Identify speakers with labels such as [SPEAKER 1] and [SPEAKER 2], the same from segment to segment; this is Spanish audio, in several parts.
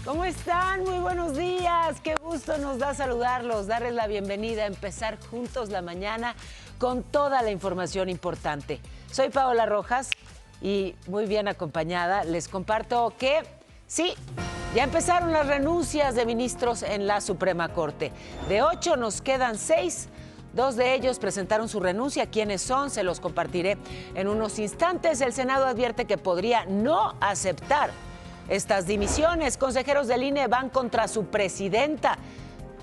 [SPEAKER 1] ¿Cómo están? Muy buenos días. Qué gusto nos da saludarlos, darles la bienvenida, empezar juntos la mañana con toda la información importante. Soy Paola Rojas y muy bien acompañada. Les comparto que sí, ya empezaron las renuncias de ministros en la Suprema Corte. De 8 nos quedan 6. 2 de ellos presentaron su renuncia. ¿Quiénes son? Se los compartiré en unos instantes. El Senado advierte que podría no aceptar estas dimisiones. Consejeros del INE van contra su presidenta.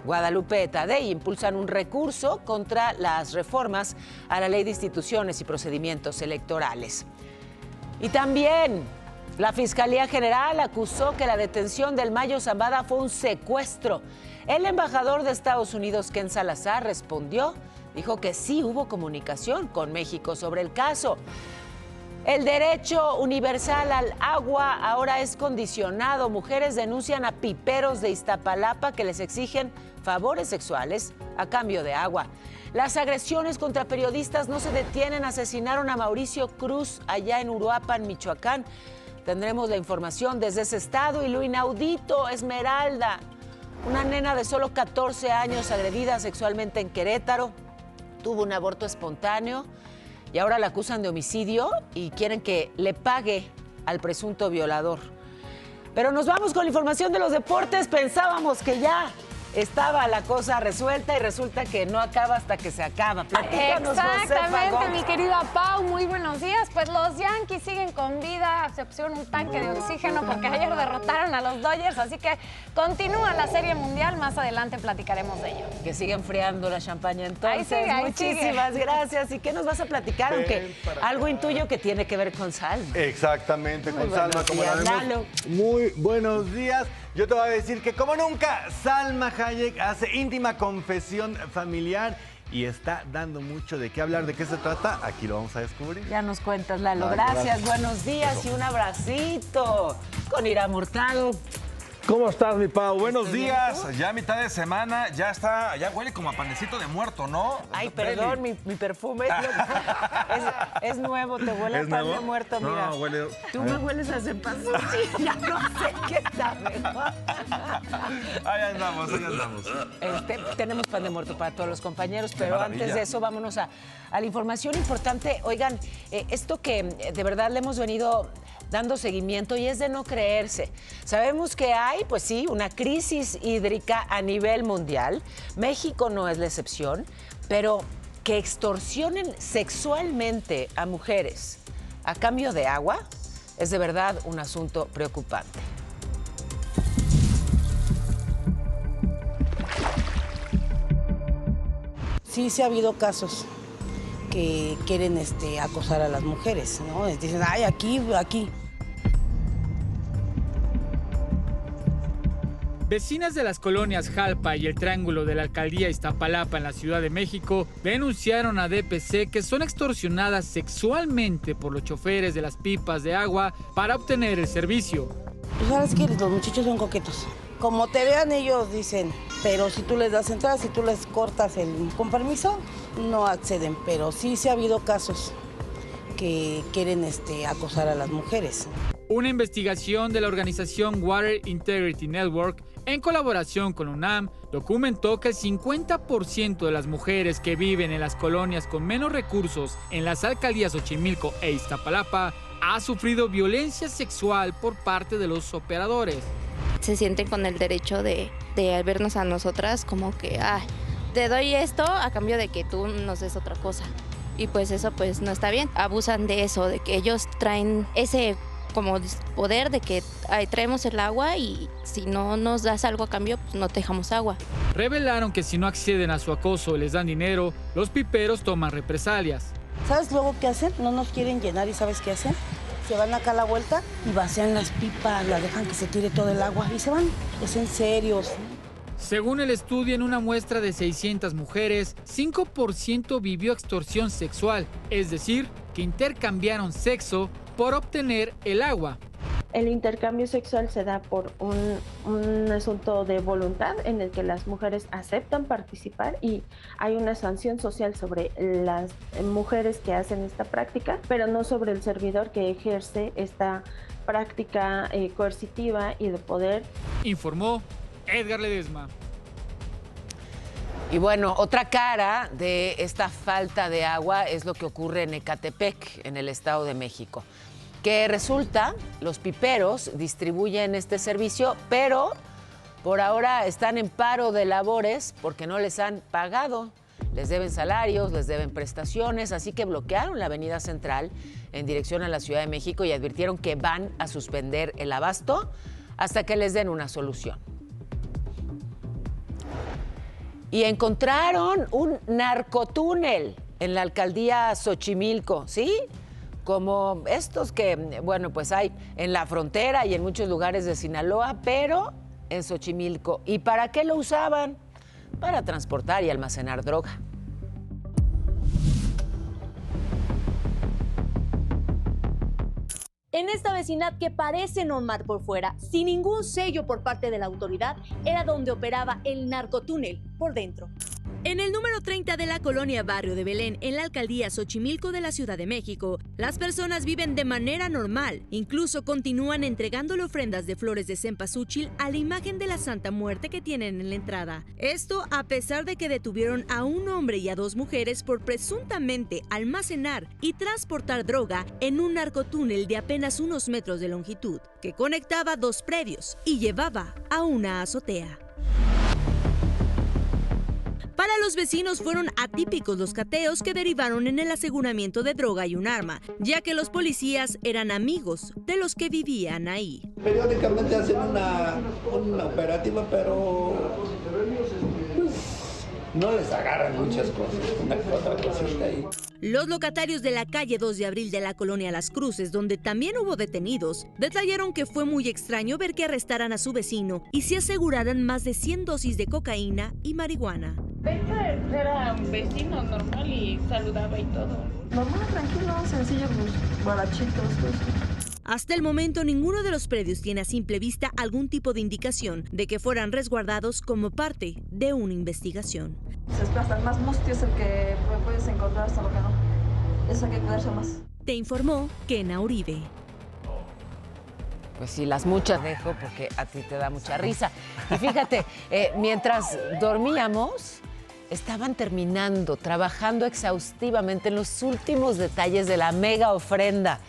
[SPEAKER 1] Guadalupe Tadei impulsan un recurso contra las reformas a la Ley de Instituciones y Procedimientos Electorales. Y también la Fiscalía General acusó que la detención del Mayo Zambada fue un secuestro. El embajador de Estados Unidos, Ken Salazar, respondió, dijo que sí hubo comunicación con México sobre el caso. El derecho universal al agua ahora es condicionado. Mujeres denuncian a piperos de Iztapalapa que les exigen favores sexuales a cambio de agua. Las agresiones contra periodistas no se detienen. Asesinaron a Mauricio Cruz allá en Uruapan, Michoacán. Tendremos la información desde ese estado. Y lo inaudito, Esmeralda, una nena de solo 14 años agredida sexualmente en Querétaro, tuvo un aborto espontáneo y ahora la acusan de homicidio y quieren que le pague al presunto violador. Pero nos vamos con la información de los deportes. Pensábamos que ya estaba la cosa resuelta y resulta que no acaba hasta que se acaba. Platícanos,
[SPEAKER 2] exactamente, mi querida Pau, muy buenos días. Pues los Yankees siguen con vida, a excepción un tanque de oxígeno porque ayer derrotaron a los Dodgers, así que continúa la Serie Mundial, más adelante platicaremos de ello.
[SPEAKER 1] Que sigue enfriando la champaña entonces.
[SPEAKER 2] Ahí
[SPEAKER 1] muchísimas gracias. ¿Y qué nos vas a platicar? Aunque algo intuyo que tiene que ver con Salma.
[SPEAKER 3] Exactamente,
[SPEAKER 1] Muy
[SPEAKER 3] con Salma, como la vemos.
[SPEAKER 1] Lalo.
[SPEAKER 3] Muy buenos días. Yo te voy a decir que como nunca, Salma Hayek hace íntima confesión familiar y está dando mucho de qué hablar. ¿De qué se trata? Aquí lo vamos a descubrir.
[SPEAKER 1] Ya nos cuentas, Lalo. Gracias, buenos días. Eso. Y un abracito con Ira Hurtado.
[SPEAKER 4] ¿Cómo estás, mi Pau? Buenos días. Ya mitad de semana, ya huele como a panecito de muerto, ¿no?
[SPEAKER 1] Ay, perdón, mi perfume es nuevo, te huele a pan de muerto, mira.
[SPEAKER 4] No, huele...
[SPEAKER 1] Tú me hueles a cempasúchil, ya no sé qué sabe.
[SPEAKER 4] Ahí andamos.
[SPEAKER 1] Tenemos pan de muerto para todos los compañeros, pero antes de eso vámonos a la información importante. Oigan, esto que de verdad le hemos venido dando seguimiento y es de no creerse. Sabemos que hay, pues sí, una crisis hídrica a nivel mundial. México no es la excepción, pero que extorsionen sexualmente a mujeres a cambio de agua es de verdad un asunto preocupante.
[SPEAKER 5] Sí, ha habido casos que quieren acosar a las mujeres, ¿no? Dicen, ay, aquí.
[SPEAKER 6] Vecinas de las colonias Jalpa y el Triángulo de la Alcaldía Iztapalapa en la Ciudad de México denunciaron a DPC que son extorsionadas sexualmente por los choferes de las pipas de agua para obtener el servicio.
[SPEAKER 5] Pues ahora es que los muchachos son coquetos. Como te vean ellos dicen, pero si tú les das entrada, si tú les cortas con permiso, no acceden. Pero sí ha habido casos que quieren acosar a las mujeres.
[SPEAKER 6] Una investigación de la organización Water Integrity Network, en colaboración con UNAM, documentó que el 50% de las mujeres que viven en las colonias con menos recursos en las alcaldías Xochimilco e Iztapalapa ha sufrido violencia sexual por parte de los operadores.
[SPEAKER 7] Se sienten con el derecho de vernos a nosotras como que, te doy esto a cambio de que tú nos des otra cosa. Y pues eso pues no está bien. Abusan de eso, de que ellos traen ese como poder de que traemos el agua y si no nos das algo a cambio, pues no te dejamos agua.
[SPEAKER 6] Revelaron que si no acceden a su acoso y les dan dinero, los piperos toman represalias.
[SPEAKER 5] ¿Sabes luego qué hacen? No nos quieren llenar y ¿sabes qué hacen? Se van acá a la vuelta y vacían las pipas, la dejan que se tire todo el agua y se van. Es en serio.
[SPEAKER 6] Según el estudio, en una muestra de 600 mujeres, 5% vivió extorsión sexual, es decir, que intercambiaron sexo por obtener el agua.
[SPEAKER 8] El intercambio sexual se da por un asunto de voluntad en el que las mujeres aceptan participar y hay una sanción social sobre las mujeres que hacen esta práctica, pero no sobre el servidor que ejerce esta práctica coercitiva y de poder.
[SPEAKER 6] Informó Edgar Ledesma.
[SPEAKER 1] Y bueno, otra cara de esta falta de agua es lo que ocurre en Ecatepec, en el Estado de México, que resulta, los piperos distribuyen este servicio, pero por ahora están en paro de labores porque no les han pagado. Les deben salarios, les deben prestaciones, así que bloquearon la avenida central en dirección a la Ciudad de México y advirtieron que van a suspender el abasto hasta que les den una solución. Y encontraron un narcotúnel en la alcaldía Xochimilco, ¿sí? Como estos que, bueno, pues hay en la frontera y en muchos lugares de Sinaloa, pero en Xochimilco. ¿Y para qué lo usaban? Para transportar y almacenar droga.
[SPEAKER 9] En esta vecindad que parece normal por fuera, sin ningún sello por parte de la autoridad, era donde operaba el narcotúnel por dentro. En el número 30 de la colonia Barrio de Belén, en la alcaldía Xochimilco de la Ciudad de México, las personas viven de manera normal. Incluso continúan entregándole ofrendas de flores de cempasúchil a la imagen de la Santa Muerte que tienen en la entrada. Esto a pesar de que detuvieron a un hombre y a 2 mujeres por presuntamente almacenar y transportar droga en un narcotúnel de apenas unos metros de longitud, que conectaba 2 predios y llevaba a una azotea. Para los vecinos fueron atípicos los cateos que derivaron en el aseguramiento de droga y un arma, ya que los policías eran amigos de los que vivían ahí.
[SPEAKER 10] Periódicamente hacen una operativa, pero pues, no les agarran muchas cosas, una otra cosita ahí.
[SPEAKER 9] Los locatarios de la calle 2 de abril de la colonia Las Cruces, donde también hubo detenidos, detallaron que fue muy extraño ver que arrestaran a su vecino y se aseguraran más de 100 dosis de cocaína y marihuana.
[SPEAKER 11] Era un vecino normal y saludaba y todo.
[SPEAKER 8] Normal, tranquilo, sencillo, pues, barachitos, pues.
[SPEAKER 9] Hasta el momento, ninguno de los predios tiene a simple vista algún tipo de indicación de que fueran resguardados como parte de una investigación.
[SPEAKER 11] Hasta el más mustio es el que puedes encontrar, hasta lo que no. Eso hay que cuidarse más.
[SPEAKER 9] Te informó Kena Uribe.
[SPEAKER 1] Pues sí, las muchas dejo porque a ti te da mucha risa. Y fíjate, mientras dormíamos, estaban trabajando exhaustivamente en los últimos detalles de la mega ofrenda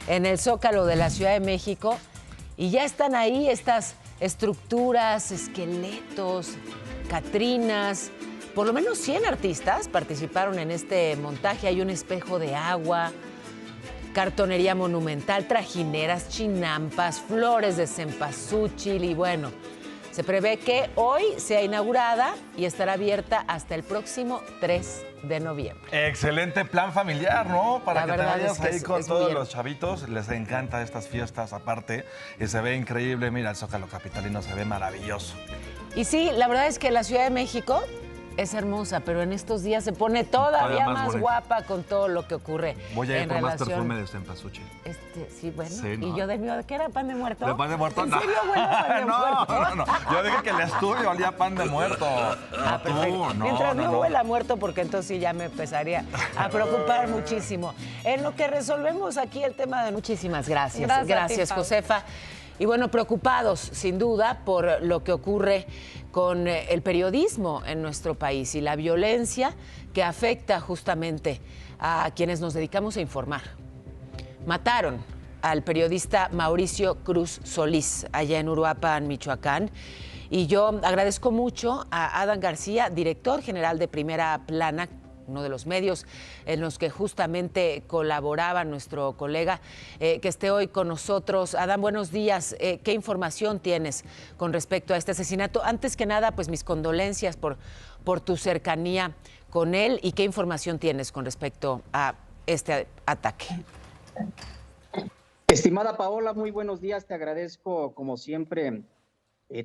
[SPEAKER 1] en el Zócalo de la Ciudad de México. Y ya están ahí estas estructuras, esqueletos, catrinas. Por lo menos 100 artistas participaron en este montaje. Hay un espejo de agua, cartonería monumental, trajineras, chinampas, flores de cempasúchil y bueno, se prevé que hoy sea inaugurada y estará abierta hasta el próximo 3 de noviembre.
[SPEAKER 4] Excelente plan familiar, ¿no? Para que te vayas ahí con todos los chavitos. Les encanta estas fiestas aparte y se ve increíble. Mira, el Zócalo capitalino se ve maravilloso.
[SPEAKER 1] Y sí, la verdad es que la Ciudad de México es hermosa, pero en estos días se pone todavía más guapa con todo lo que ocurre.
[SPEAKER 4] Voy a ir por más
[SPEAKER 1] relación...
[SPEAKER 4] perfume de cempasúchil.
[SPEAKER 1] Sí, bueno.
[SPEAKER 4] Sí, ¿no?
[SPEAKER 1] Y yo ¿qué era pan de muerto?
[SPEAKER 4] ¿De pan de muerto?
[SPEAKER 1] ¿En serio, bueno, pan de muerto?
[SPEAKER 4] No. Yo dije que el estudio olía pan de muerto.
[SPEAKER 1] Perfecto. Mientras no huela muerto, porque entonces sí ya me empezaría a preocupar muchísimo. En lo que resolvemos aquí el tema de... Muchísimas gracias. Gracias, Josefa. Y bueno, preocupados, sin duda, por lo que ocurre con el periodismo en nuestro país y la violencia que afecta justamente a quienes nos dedicamos a informar. Mataron al periodista Mauricio Cruz Solís allá en Uruapan, Michoacán. Y yo agradezco mucho a Adán García, director general de Primera Plana, uno de los medios en los que justamente colaboraba nuestro colega, que esté hoy con nosotros. Adán, buenos días. ¿Qué información tienes con respecto a este asesinato? Antes que nada, pues mis condolencias por tu cercanía con él y qué información tienes con respecto a este ataque.
[SPEAKER 12] Estimada Paola, muy buenos días. Te agradezco, como siempre,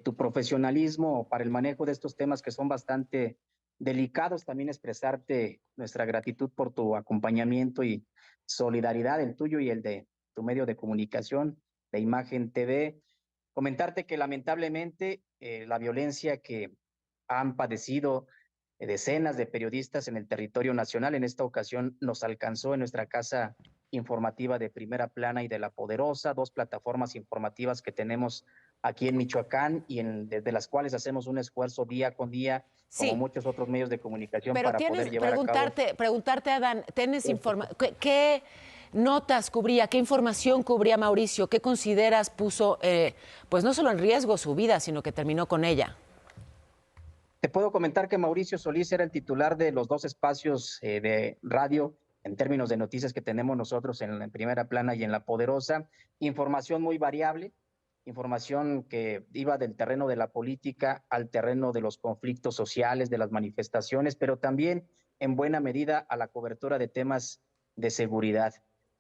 [SPEAKER 12] tu profesionalismo para el manejo de estos temas que son bastante delicados. También expresarte nuestra gratitud por tu acompañamiento y solidaridad, el tuyo y el de tu medio de comunicación, de Imagen TV. Comentarte que lamentablemente la violencia que han padecido decenas de periodistas en el territorio nacional, en esta ocasión nos alcanzó en nuestra casa informativa de Primera Plana y de La Poderosa, 2 plataformas informativas que tenemos aquí en Michoacán y desde las cuales hacemos un esfuerzo día con día, como muchos otros medios de comunicación,
[SPEAKER 1] pero
[SPEAKER 12] para poder llevar a cabo.
[SPEAKER 1] Preguntarte, Adán, ¿qué notas cubría, qué información cubría Mauricio? ¿Qué consideras puso, pues no solo en riesgo su vida, sino que terminó con ella?
[SPEAKER 12] Te puedo comentar que Mauricio Solís era el titular de los 2 espacios de radio en términos de noticias que tenemos nosotros en Primera Plana y en La Poderosa. Información muy variable, información que iba del terreno de la política al terreno de los conflictos sociales, de las manifestaciones, pero también en buena medida a la cobertura de temas de seguridad.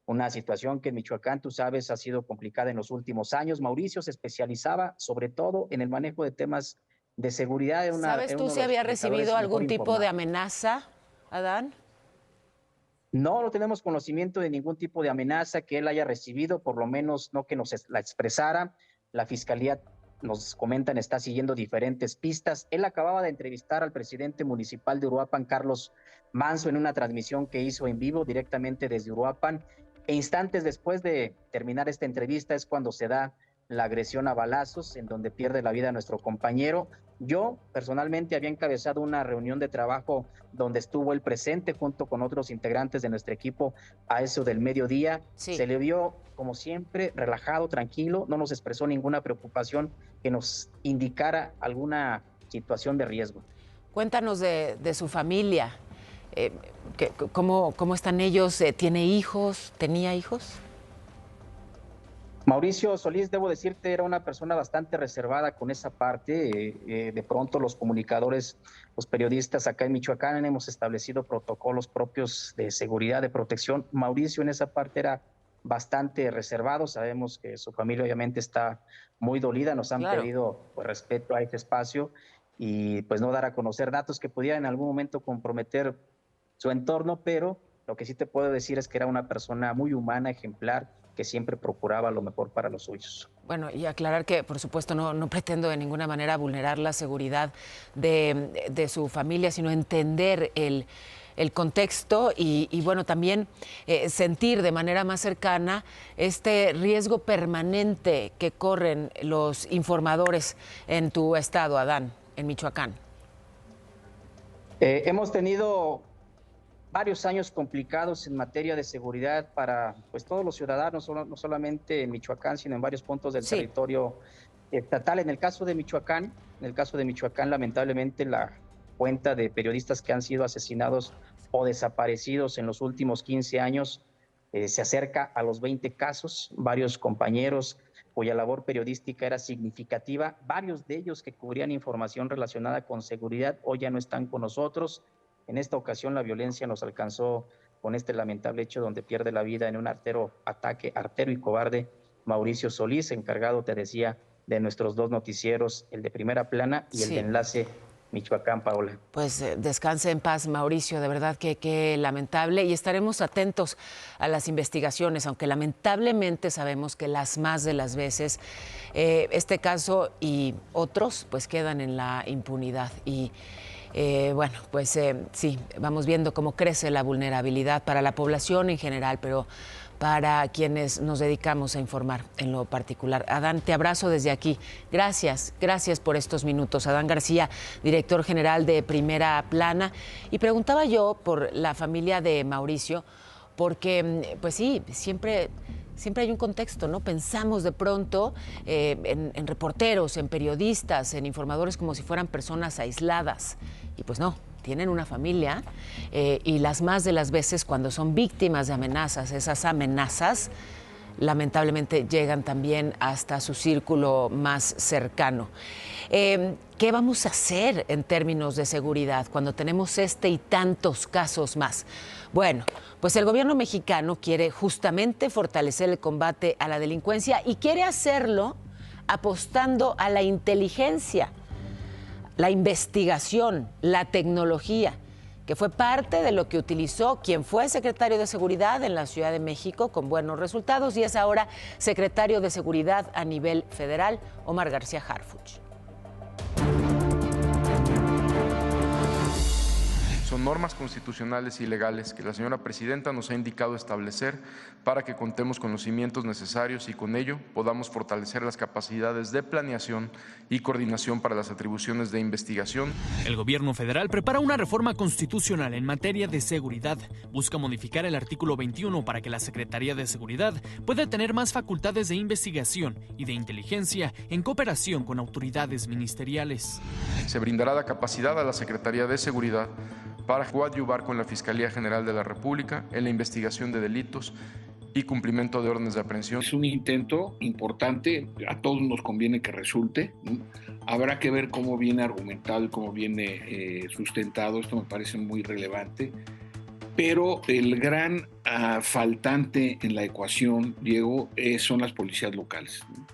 [SPEAKER 12] Una situación que en Michoacán, tú sabes, ha sido complicada en los últimos años. Mauricio se especializaba sobre todo en el manejo de temas de seguridad.
[SPEAKER 1] ¿Sabes tú si había recibido algún tipo de amenaza, Adán?
[SPEAKER 12] No tenemos conocimiento de ningún tipo de amenaza que él haya recibido, por lo menos no que nos la expresara. La Fiscalía, nos comentan, está siguiendo diferentes pistas. Él acababa de entrevistar al presidente municipal de Uruapan, Carlos Manso, en una transmisión que hizo en vivo directamente desde Uruapan. E instantes después de terminar esta entrevista es cuando se da la agresión a balazos, en donde pierde la vida nuestro compañero. Yo personalmente había encabezado una reunión de trabajo donde estuvo él presente junto con otros integrantes de nuestro equipo a eso del mediodía. Sí. Se le vio, como siempre, relajado, tranquilo, no nos expresó ninguna preocupación que nos indicara alguna situación de riesgo.
[SPEAKER 1] Cuéntanos de su familia. ¿Cómo están ellos? ¿Tiene hijos? ¿Tenía hijos?
[SPEAKER 12] Mauricio Solís, debo decirte, era una persona bastante reservada con esa parte. De pronto los comunicadores, los periodistas acá en Michoacán hemos establecido protocolos propios de seguridad, de protección. Mauricio en esa parte era bastante reservado. Sabemos que su familia obviamente está muy dolida. Nos han pedido pues, respeto a este espacio y pues no dar a conocer datos que pudieran en algún momento comprometer su entorno, pero lo que sí te puedo decir es que era una persona muy humana, ejemplar, que siempre procuraba lo mejor para los suyos.
[SPEAKER 1] Bueno, y aclarar que, por supuesto, no pretendo de ninguna manera vulnerar la seguridad de su familia, sino entender el contexto y bueno, también sentir de manera más cercana este riesgo permanente que corren los informadores en tu estado, Adán, en Michoacán.
[SPEAKER 12] Hemos tenido varios años complicados en materia de seguridad para pues, todos los ciudadanos, no solamente en Michoacán, sino en varios puntos del territorio estatal. En el caso de Michoacán, lamentablemente la cuenta de periodistas que han sido asesinados o desaparecidos en los últimos 15 años se acerca a los 20 casos. Varios compañeros cuya labor periodística era significativa, varios de ellos que cubrían información relacionada con seguridad, hoy ya no están con nosotros. En esta ocasión la violencia nos alcanzó con este lamentable hecho donde pierde la vida en un ataque artero y cobarde Mauricio Solís, encargado, te decía, de nuestros 2 noticieros, el de Primera Plana y el de Enlace Michoacán, Paola.
[SPEAKER 1] Pues descanse en paz, Mauricio, de verdad que lamentable, y estaremos atentos a las investigaciones, aunque lamentablemente sabemos que las más de las veces este caso y otros pues quedan en la impunidad y bueno, pues sí, vamos viendo cómo crece la vulnerabilidad para la población en general, pero para quienes nos dedicamos a informar en lo particular. Adán, te abrazo desde aquí. Gracias por estos minutos. Adán García, director general de Primera Plana. Y preguntaba yo por la familia de Mauricio, porque, pues sí, siempre hay un contexto, ¿no? Pensamos de pronto en reporteros, en periodistas, en informadores como si fueran personas aisladas. Y pues no, tienen una familia y las más de las veces cuando son víctimas de amenazas, esas amenazas lamentablemente llegan también hasta su círculo más cercano. ¿Qué vamos a hacer en términos de seguridad cuando tenemos este y tantos casos más? Bueno, pues el gobierno mexicano quiere justamente fortalecer el combate a la delincuencia y quiere hacerlo apostando a la inteligencia, la investigación, la tecnología, que fue parte de lo que utilizó quien fue secretario de Seguridad en la Ciudad de México con buenos resultados y es ahora secretario de Seguridad a nivel federal, Omar García Harfuch.
[SPEAKER 13] Son son normas constitucionales y legales que la señora presidenta nos ha indicado establecer para que contemos con los cimientos necesarios y con ello podamos fortalecer las capacidades de planeación y coordinación para las atribuciones de investigación.
[SPEAKER 14] El gobierno federal prepara una reforma constitucional en materia de seguridad. Busca modificar el artículo 21 para que la Secretaría de Seguridad pueda tener más facultades de investigación y de inteligencia en cooperación con autoridades ministeriales.
[SPEAKER 13] Se brindará la capacidad a la Secretaría de Seguridad para coadyuvar con la Fiscalía General de la República en la investigación de delitos y cumplimiento de órdenes de aprehensión.
[SPEAKER 15] Es un intento importante, a todos nos conviene que resulte, ¿no? Habrá que ver cómo viene argumentado y cómo viene sustentado, esto me parece muy relevante, pero el gran faltante en la ecuación, Diego, son las policías locales, ¿no?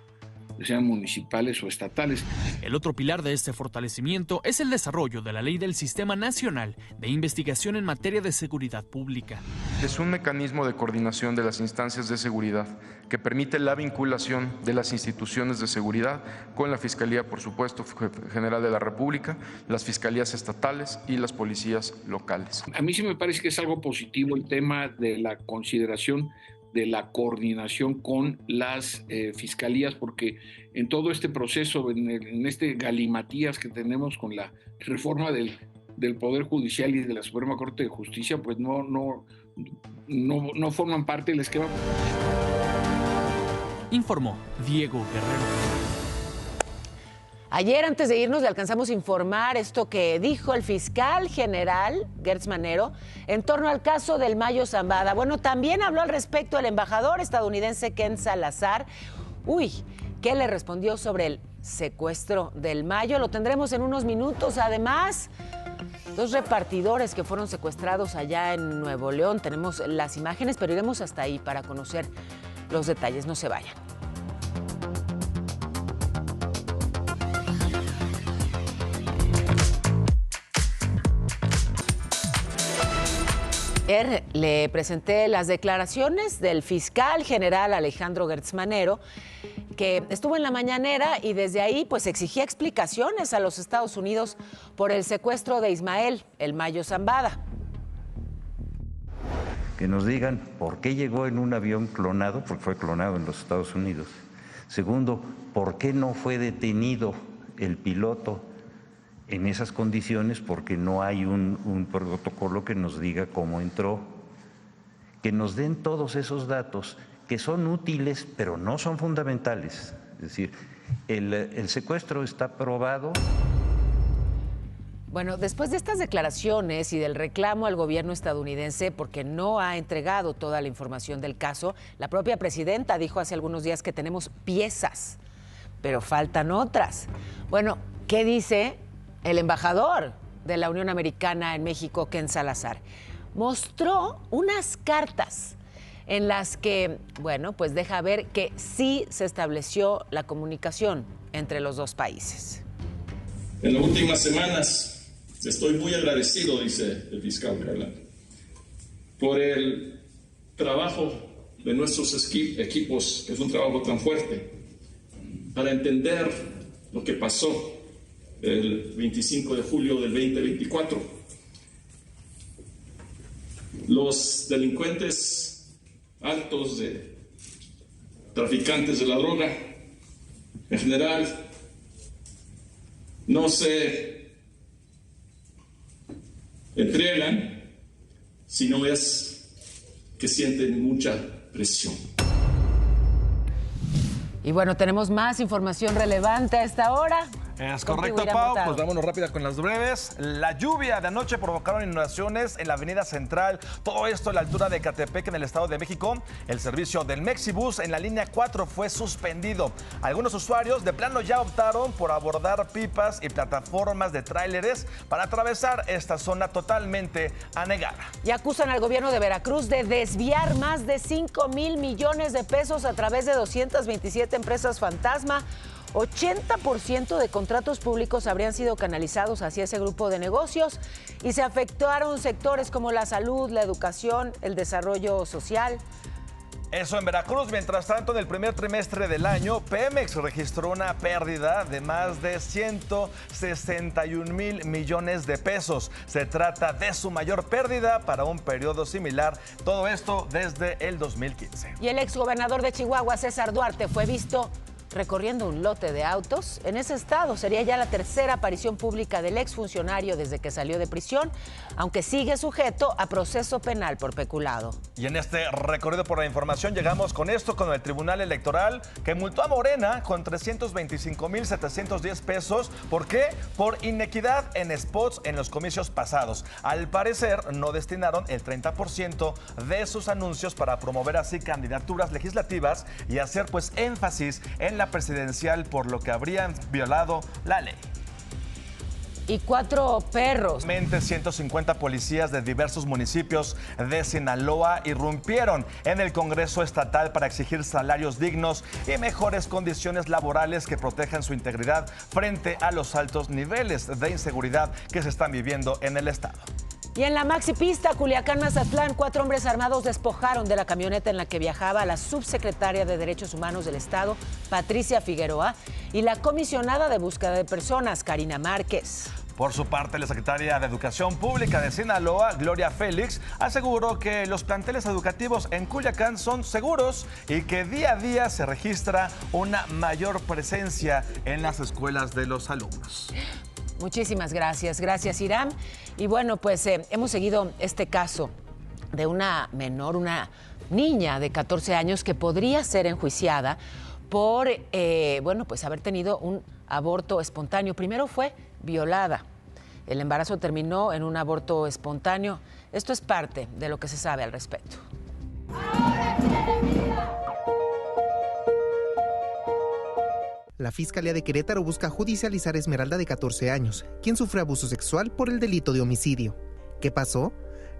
[SPEAKER 15] Sean municipales o estatales.
[SPEAKER 14] El otro pilar de este fortalecimiento es el desarrollo de la ley del Sistema Nacional de Investigación en materia de seguridad pública.
[SPEAKER 13] Es un mecanismo de coordinación de las instancias de seguridad que permite la vinculación de las instituciones de seguridad con la Fiscalía, por supuesto, General de la República, las fiscalías estatales y las policías locales.
[SPEAKER 15] A mí sí me parece que es algo positivo el tema de la consideración de la coordinación con las fiscalías, porque en todo este proceso, en este galimatías que tenemos con la reforma del Poder Judicial y de la Suprema Corte de Justicia, pues no forman parte del esquema.
[SPEAKER 14] Informó Diego Guerrero.
[SPEAKER 1] Ayer, antes de irnos, le alcanzamos a informar esto que dijo el fiscal general, Gertz Manero, en torno al caso del Mayo Zambada. Bueno, también habló al respecto el embajador estadounidense Ken Salazar. ¿Qué le respondió sobre el secuestro del Mayo? Lo tendremos en unos minutos. Además, 2 repartidores que fueron secuestrados allá en Nuevo León. Tenemos las imágenes, pero iremos hasta ahí para conocer los detalles. No se vayan. Ayer le presenté las declaraciones del fiscal general Alejandro Gertz Manero, que estuvo en la mañanera y desde ahí pues exigía explicaciones a los Estados Unidos por el secuestro de Ismael, el Mayo Zambada.
[SPEAKER 16] Que nos digan por qué llegó en un avión clonado, porque fue clonado en los Estados Unidos. Segundo, por qué no fue detenido el piloto en esas condiciones, porque no hay un protocolo que nos diga cómo entró. Que nos den todos esos datos que son útiles, pero no son fundamentales. Es decir, el secuestro está probado.
[SPEAKER 1] Bueno, después de estas declaraciones y del reclamo al gobierno estadounidense porque no ha entregado toda la información del caso, la propia presidenta dijo hace algunos días que tenemos piezas, pero faltan otras. Bueno, ¿qué dice el embajador de la Unión Americana en México, Ken Salazar? Mostró unas cartas en las que, bueno, pues deja ver que sí se estableció la comunicación entre los dos países.
[SPEAKER 17] En las últimas semanas estoy muy agradecido, dice el fiscal Garland, por el trabajo de nuestros equipos, que es un trabajo tan fuerte, para entender lo que pasó el 25 de julio del 2024. Los delincuentes altos de traficantes de la droga, en general, no se entregan, sino es que sienten mucha presión.
[SPEAKER 1] Y bueno, tenemos más información relevante a esta hora.
[SPEAKER 4] Es correcto, Pau. Pues vámonos rápidas con las breves. La lluvia de anoche provocaron inundaciones en la avenida Central. Todo esto a la altura de Ecatepec, en el Estado de México. El servicio del Mexibus en la línea 4 fue suspendido. Algunos usuarios de plano ya optaron por abordar pipas y plataformas de tráileres para atravesar esta zona totalmente anegada.
[SPEAKER 1] Y acusan al gobierno de Veracruz de desviar más de 5,000 millones de pesos a través de 227 empresas fantasma. 80% de contratos públicos habrían sido canalizados hacia ese grupo de negocios y se afectaron sectores como la salud, la educación, el desarrollo social.
[SPEAKER 4] Eso en Veracruz. Mientras tanto, en el primer trimestre del año, Pemex registró una pérdida de más de 161 mil millones de pesos. Se trata de su mayor pérdida para un periodo similar. Todo esto desde el 2015.
[SPEAKER 1] Y el exgobernador de Chihuahua, César Duarte, fue visto recorriendo un lote de autos en ese estado. Sería ya la tercera aparición pública del exfuncionario desde que salió de prisión, aunque sigue sujeto a proceso penal por peculado.
[SPEAKER 4] Y en este recorrido por la información llegamos con esto, con el Tribunal Electoral, que multó a Morena con 325,710 pesos. ¿Por qué? Por inequidad en spots en los comicios pasados. Al parecer, no destinaron el 30% de sus anuncios para promover así candidaturas legislativas y hacer pues énfasis en la presidencial, por lo que habrían violado la ley.
[SPEAKER 1] Y 4 perros.
[SPEAKER 4] 150 policías de diversos municipios de Sinaloa irrumpieron en el Congreso Estatal para exigir salarios dignos y mejores condiciones laborales que protejan su integridad frente a los altos niveles de inseguridad que se están viviendo en el estado.
[SPEAKER 1] Y en la maxipista Culiacán-Mazatlán, 4 hombres armados despojaron de la camioneta en la que viajaba la subsecretaria de Derechos Humanos del Estado, Patricia Figueroa, y la comisionada de búsqueda de personas, Karina Márquez.
[SPEAKER 4] Por su parte, la secretaria de Educación Pública de Sinaloa, Gloria Félix, aseguró que los planteles educativos en Culiacán son seguros y que día a día se registra una mayor presencia en las escuelas de los alumnos.
[SPEAKER 1] Muchísimas gracias. Gracias, Irán. Y bueno, pues hemos seguido este caso de una menor, una niña de 14 años que podría ser enjuiciada por, pues haber tenido un aborto espontáneo. Primero fue violada. El embarazo terminó en un aborto espontáneo. Esto es parte de lo que se sabe al respecto.
[SPEAKER 18] La Fiscalía de Querétaro busca judicializar a Esmeralda, de 14 años, quien sufrió abuso sexual por el delito de homicidio. ¿Qué pasó?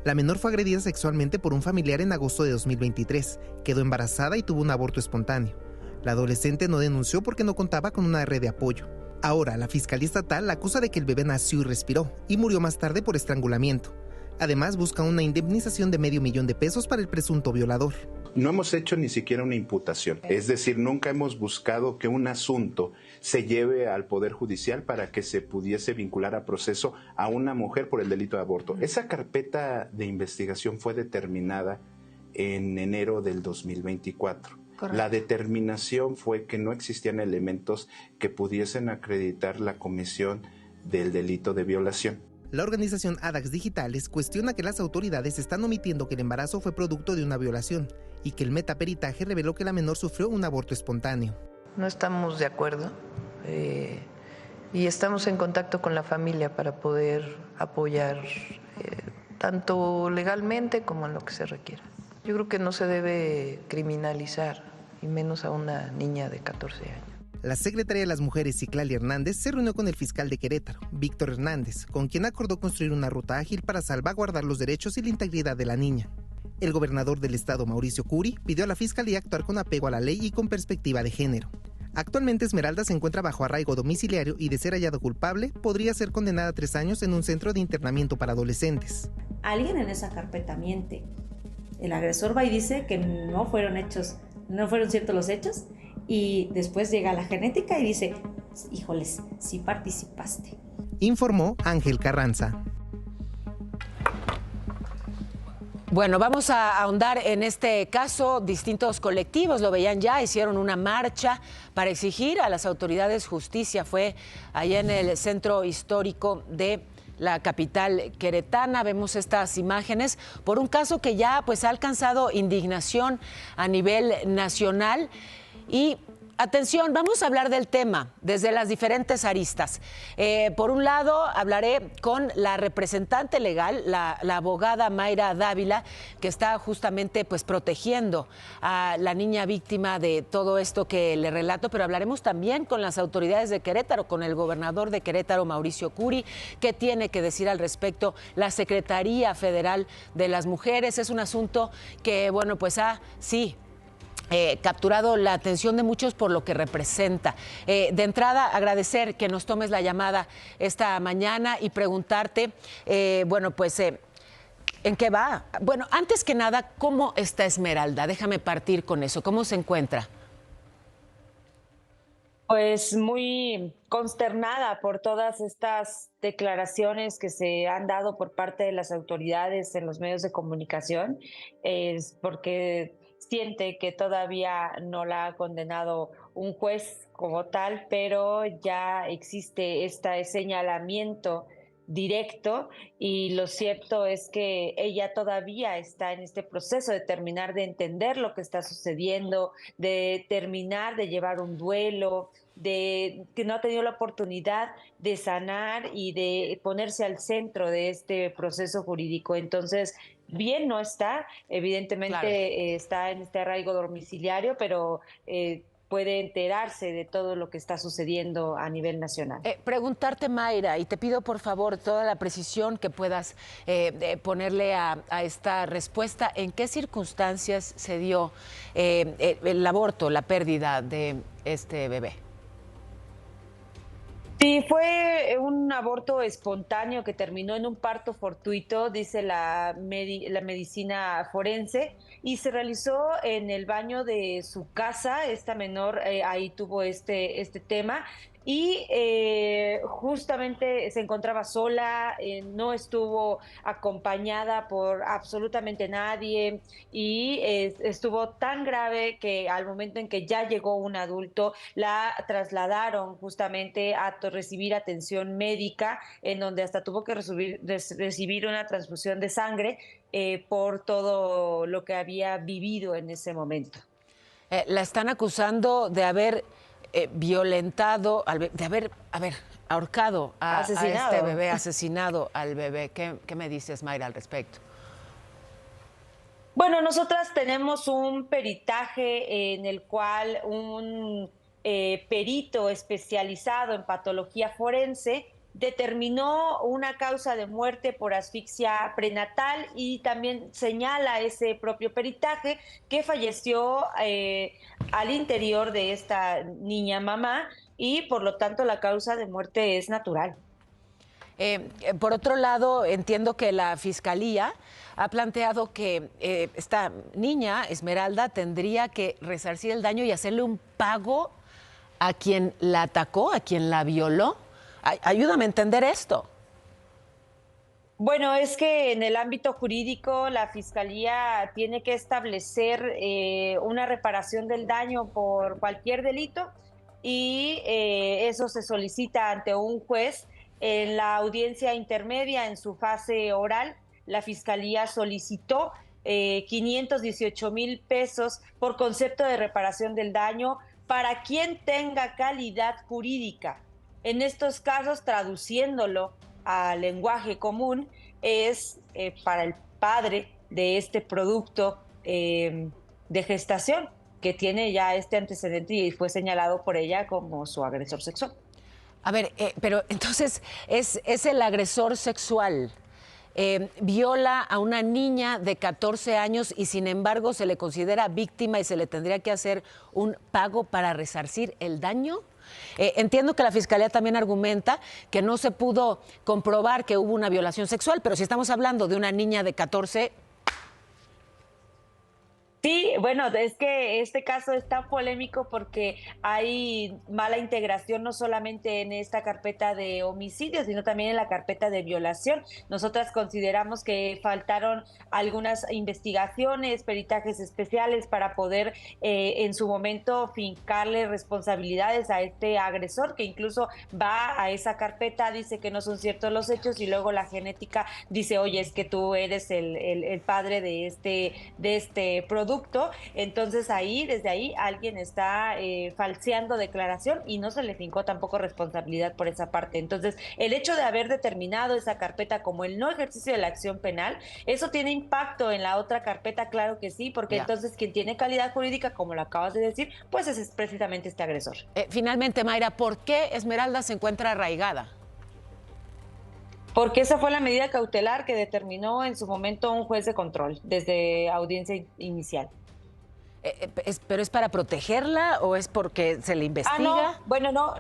[SPEAKER 18] La menor fue agredida sexualmente por un familiar en agosto de 2023, quedó embarazada y tuvo un aborto espontáneo. La adolescente no denunció porque no contaba con una red de apoyo. Ahora, la Fiscalía Estatal la acusa de que el bebé nació y respiró, y murió más tarde por estrangulamiento. Además, busca una indemnización de $500,000 para el presunto violador.
[SPEAKER 19] No hemos hecho ni siquiera una imputación, es decir, nunca hemos buscado que un asunto se lleve al Poder Judicial para que se pudiese vincular a proceso a una mujer por el delito de aborto. Esa carpeta de investigación fue determinada en enero del 2024. Correcto. La determinación fue que no existían elementos que pudiesen acreditar la comisión del delito de violación.
[SPEAKER 18] La organización ADAX Digitales cuestiona que las autoridades están omitiendo que el embarazo fue producto de una violación y que el metaperitaje reveló que la menor sufrió un aborto espontáneo.
[SPEAKER 20] No estamos de acuerdo y estamos en contacto con la familia para poder apoyar tanto legalmente como en lo que se requiera. Yo creo que no se debe criminalizar, y menos a una niña de 14 años.
[SPEAKER 18] La secretaria de las Mujeres, Citlali Hernández, se reunió con el fiscal de Querétaro, Víctor Hernández, con quien acordó construir una ruta ágil para salvaguardar los derechos y la integridad de la niña. El gobernador del estado, Mauricio Curi, pidió a la fiscalía actuar con apego a la ley y con perspectiva de género. Actualmente Esmeralda se encuentra bajo arraigo domiciliario y, de ser hallado culpable, podría ser condenada a 3 años en un centro de internamiento para adolescentes.
[SPEAKER 21] Alguien en esa carpeta miente. El agresor va y dice que no fueron ciertos los hechos, y después llega la genética y dice, híjoles, sí participaste.
[SPEAKER 18] Informó Ángel Carranza.
[SPEAKER 1] Bueno, vamos a ahondar en este caso. Distintos colectivos lo veían ya, hicieron una marcha para exigir a las autoridades justicia. Fue allá en el centro histórico de la capital queretana. Vemos estas imágenes por un caso que ya pues ha alcanzado indignación a nivel nacional. Y atención, vamos a hablar del tema desde las diferentes aristas. Por un lado, hablaré con la representante legal, la abogada Mayra Dávila, que está justamente pues protegiendo a la niña víctima de todo esto que le relato, pero hablaremos también con las autoridades de Querétaro, con el gobernador de Querétaro, Mauricio Curi. ¿Qué tiene que decir al respecto la Secretaría Federal de las Mujeres? Es un asunto que, bueno, pues capturado la atención de muchos por lo que representa. De entrada, agradecer que nos tomes la llamada esta mañana y preguntarte, ¿En qué va? Bueno, antes que nada, ¿cómo está Esmeralda? Déjame partir con eso. ¿Cómo se encuentra?
[SPEAKER 21] Pues muy consternada por todas estas declaraciones que se han dado por parte de las autoridades en los medios de comunicación, es porque siente que todavía no la ha condenado un juez como tal, pero ya existe este señalamiento directo, y lo cierto es que ella todavía está en este proceso de terminar de entender lo que está sucediendo, de terminar de llevar un duelo, de que no ha tenido la oportunidad de sanar y de ponerse al centro de este proceso jurídico. Entonces, bien no está, evidentemente claro. Está en este arraigo domiciliario, pero puede enterarse de todo lo que está sucediendo a nivel nacional.
[SPEAKER 1] Preguntarte, Mayra, y te pido por favor toda la precisión que puedas ponerle a esta respuesta. ¿En qué circunstancias se dio el aborto, la pérdida de este bebé?
[SPEAKER 21] Sí, fue un aborto espontáneo que terminó en un parto fortuito, dice la medicina forense, y se realizó en el baño de su casa. Esta menor ahí tuvo este tema. Y justamente se encontraba sola, no estuvo acompañada por absolutamente nadie, y estuvo tan grave que al momento en que ya llegó un adulto, la trasladaron justamente a recibir atención médica, en donde hasta tuvo que recibir una transfusión de sangre por todo lo que había vivido en ese momento.
[SPEAKER 1] La están acusando de haber violentado, de haber ahorcado a este bebé, asesinado al bebé. ¿Qué me dices, Mayra, al respecto?
[SPEAKER 21] Bueno, nosotras tenemos un peritaje en el cual un perito especializado en patología forense determinó una causa de muerte por asfixia prenatal, y también señala ese propio peritaje que falleció al interior de esta niña mamá, y por lo tanto la causa de muerte es natural.
[SPEAKER 1] Por otro lado, entiendo que la Fiscalía ha planteado que esta niña, Esmeralda, tendría que resarcir el daño y hacerle un pago a quien la atacó, a quien la violó. Ayúdame a entender esto.
[SPEAKER 21] Bueno, es que en el ámbito jurídico la Fiscalía tiene que establecer una reparación del daño por cualquier delito, y eso se solicita ante un juez. En la audiencia intermedia, en su fase oral, la Fiscalía solicitó 518,000 pesos por concepto de reparación del daño para quien tenga calidad jurídica. En estos casos, traduciéndolo al lenguaje común, es para el padre de este producto de gestación, que tiene ya este antecedente y fue señalado por ella como su agresor sexual.
[SPEAKER 1] A ver, pero entonces es el agresor sexual. Viola a una niña de 14 años y sin embargo se le considera víctima y se le tendría que hacer un pago para resarcir el daño. Entiendo que la Fiscalía también argumenta que no se pudo comprobar que hubo una violación sexual, pero si estamos hablando de una niña de 14...
[SPEAKER 21] Sí, bueno, es que este caso es tan polémico porque hay mala integración no solamente en esta carpeta de homicidio, sino también en la carpeta de violación. Nosotras consideramos que faltaron algunas investigaciones, peritajes especiales para poder en su momento fincarle responsabilidades a este agresor, que incluso va a esa carpeta, dice que no son ciertos los hechos, y luego la genética dice, oye, es que tú eres el padre de este producto. Entonces desde ahí alguien está falseando declaración y no se le fincó tampoco responsabilidad por esa parte. Entonces, el hecho de haber determinado esa carpeta como el no ejercicio de la acción penal, ¿eso tiene impacto en la otra carpeta? Claro que sí, porque entonces quien tiene calidad jurídica, como lo acabas de decir, pues es precisamente este agresor.
[SPEAKER 1] Finalmente, Mayra, ¿por qué Esmeralda se encuentra arraigada?
[SPEAKER 21] Porque esa fue la medida cautelar que determinó en su momento un juez de control desde audiencia inicial.
[SPEAKER 1] ¿Pero es para protegerla o es porque se le investiga?
[SPEAKER 21] No, bueno, no.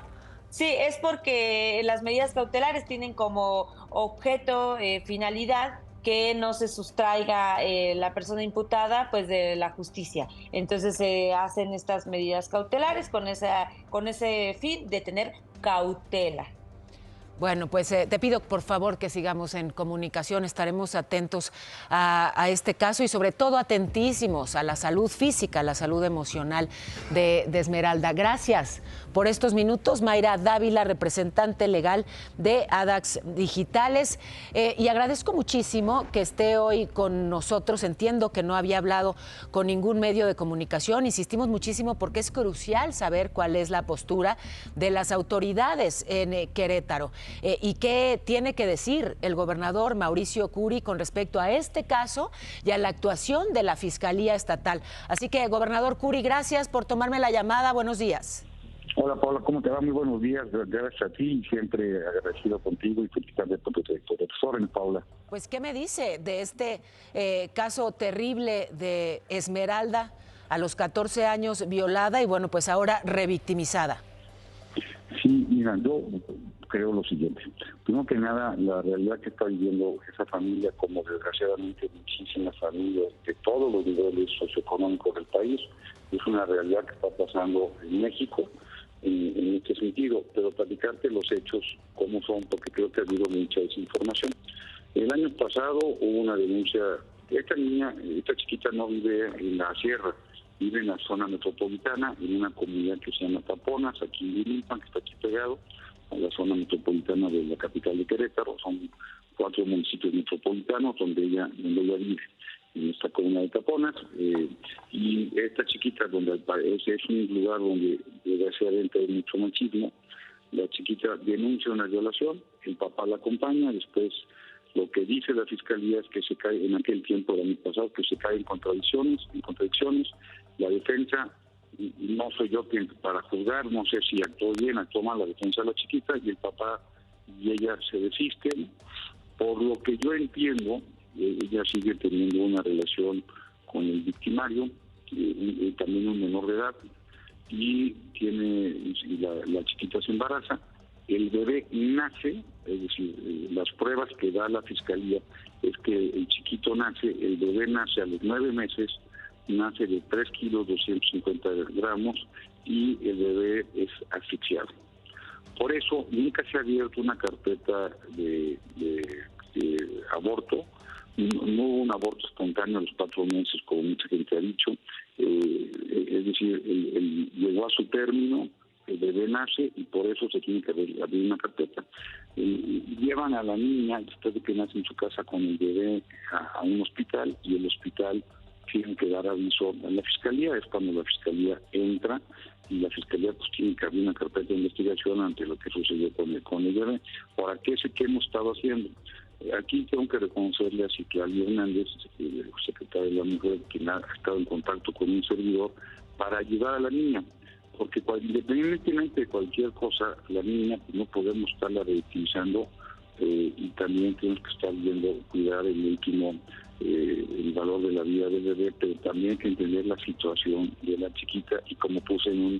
[SPEAKER 21] Sí, es porque las medidas cautelares tienen como objeto, finalidad,
[SPEAKER 2] que no se sustraiga la persona imputada pues de la justicia. Entonces se hacen estas medidas cautelares con ese fin de tener cautela.
[SPEAKER 1] Bueno, pues te pido por favor que sigamos en comunicación, estaremos atentos a este caso y sobre todo atentísimos a la salud física, a la salud emocional de Esmeralda. Gracias por estos minutos, Mayra Dávila, representante legal de ADAX Digitales, y agradezco muchísimo que esté hoy con nosotros. Entiendo que no había hablado con ningún medio de comunicación, insistimos muchísimo porque es crucial saber cuál es la postura de las autoridades en Querétaro. ¿Y qué tiene que decir el gobernador Mauricio Curi con respecto a este caso y a la actuación de la Fiscalía Estatal? Así que, gobernador Curi, gracias por tomarme la llamada. Buenos días.
[SPEAKER 22] Hola, Paula, ¿cómo te va? Muy buenos días. Gracias a ti y siempre agradecido contigo y felicitarte por tus órdenes, Paula.
[SPEAKER 1] Pues, ¿qué me dice de este caso terrible de Esmeralda a los 14 años violada y, bueno, pues ahora revictimizada?
[SPEAKER 22] Sí, mira, yo creo lo siguiente. Primero que nada, la realidad que está viviendo esa familia, como desgraciadamente muchísimas familias de todos los niveles socioeconómicos del país, es una realidad que está pasando en México en este sentido. Pero platicarte los hechos cómo son, porque creo que ha habido mucha desinformación. El año pasado hubo una denuncia. Esta chiquita no vive en la sierra, vive en la zona metropolitana, en una comunidad que se llama Taponas, aquí en Limpan, que está aquí pegado a la zona metropolitana de la capital de Querétaro. Son 4 municipios metropolitanos donde ella vive, en esta comunidad de Taponas. Y esta chiquita, donde parece es un lugar donde desgraciadamente hay mucho machismo, la chiquita denuncia una violación, el papá la acompaña, después lo que dice la Fiscalía es que se cae, en aquel tiempo del año pasado, que se cae en contradicciones, la defensa, no soy yo quien para juzgar, no sé si actuó bien, actuó mal la defensa de la chiquita, y el papá y ella se desisten. Por lo que yo entiendo, ella sigue teniendo una relación con el victimario, también un menor de edad, y la chiquita se embaraza. El bebé nace, es decir, las pruebas que da la Fiscalía es que el chiquito nace, el bebé nace a los 9 meses, nace de 3 kilos 250 gramos y el bebé es asfixiado. Por eso nunca se ha abierto una carpeta de aborto. No hubo un aborto espontáneo a los 4 meses, como mucha gente ha dicho. Es decir, llegó a su término, el bebé nace y por eso se tiene que abrir una carpeta. Llevan a la niña, después de que nace en su casa con el bebé, a un hospital, y el hospital tiene que dar aviso a la Fiscalía. Es cuando la Fiscalía entra y la Fiscalía pues tiene que abrir una carpeta de investigación ante lo que sucedió con el bebé. Ahora, ¿qué hemos estado haciendo? Aquí tengo que reconocerle a Citlali Hernández, secretaria de la Mujer, quien ha estado en contacto con un servidor para ayudar a la niña, porque independientemente de cualquier cosa, la niña no podemos estarla revictimizando, y también tenemos que estar viendo, cuidar el valor de la vida del bebé, pero también hay que entender la situación de la chiquita, y como puse en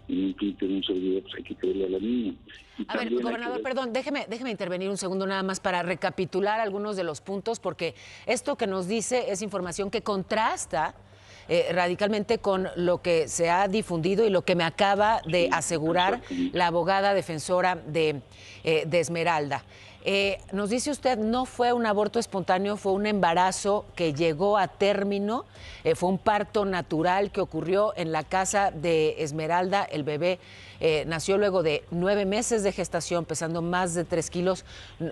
[SPEAKER 22] un Twitter, en un servidor, pues hay que creerle a la niña.
[SPEAKER 1] A ver, gobernador, perdón, déjeme intervenir un segundo nada más para recapitular algunos de los puntos, porque esto que nos dice es información que contrasta radicalmente con lo que se ha difundido y lo que me acaba de asegurar la abogada defensora de Esmeralda. Nos dice usted, no fue un aborto espontáneo, fue un embarazo que llegó a término, fue un parto natural que ocurrió en la casa de Esmeralda. El bebé nació luego de 9 meses de gestación, pesando más de 3 kilos.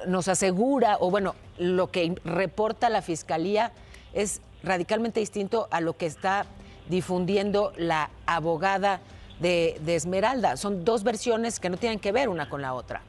[SPEAKER 1] Nos asegura, o bueno, lo que reporta la Fiscalía es radicalmente distinto a lo que está difundiendo la abogada de Esmeralda. Son 2 versiones que no tienen que ver una con la otra.